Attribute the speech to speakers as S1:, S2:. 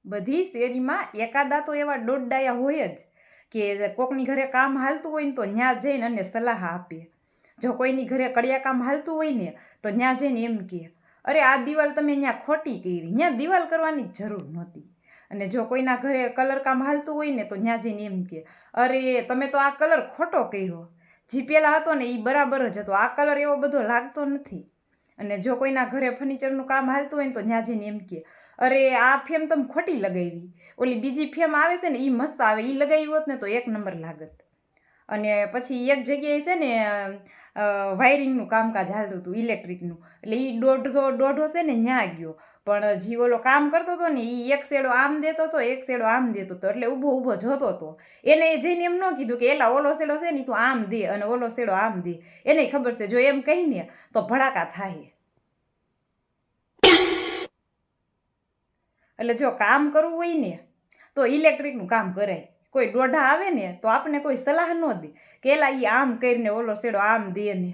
S1: બધી શેરીમાં એકાદા તો એવા દોડડાયા હોય જ કે કોકની ઘરે કામ હાલતું હોય ને તો ત્યાં જઈને અને સલાહ આપે. જો કોઈની ઘરે કડિયા કામ હાલતું હોય ને તો ત્યાં જઈને એમ કહે, અરે આ દિવાલ તમે ત્યાં ખોટી કરી, ત્યાં દિવાલ કરવાની જરૂર નહોતી. અને જો કોઈના ઘરે કલર કામ હાલતું હોય ને તો ત્યાં જઈને એમ કહે, અરે તમે તો આ કલર ખોટો કર્યો, જે પહેલાં હતો ને એ બરાબર જ હતો, આ કલર એવો બધો લાગતો નથી. અને જો કોઈના ઘરે ફર્નિચરનું કામ હાલતું હોય ને તો ત્યાં જઈને એમ કહે, અરે આ ફેમ તમે ખોટી લગાવી, ઓલી બીજી ફેમ આવે છે ને એ મસ્ત આવે, એ લગાવી હોત ને તો 1 નંબર લાગત. અને પછી એક જગ્યાએ છે ને વાયરિંગનું કામકાજ હાલતું હતું ઇલેક્ટ્રિકનું, એટલે એ દોઢો છે ને ત્યાં ગયો. પણ જે ઓલો કામ કરતો હતો ને એ એક શેડો આમ દેતો હતો, એક શેડો આમ દેતો હતો, એટલે ઊભો જોતો હતો. એને જઈને એમ ન કીધું કે એલા ઓલો શેડો છે ને તું આમ દે અને ઓલો શેડો આમ દે. એને ખબર છે જો એમ કહીને તો ભડાકા થાય. એટલે જો કામ કરવું હોય ને તો ઇલેક્ટ્રિકનું કામ કરાય. કોઈ દોઢા આવે ને તો આપણે કોઈ સલાહ ન દે કે એલા એ આમ કરીને ઓલો શેડો આમ દે ને.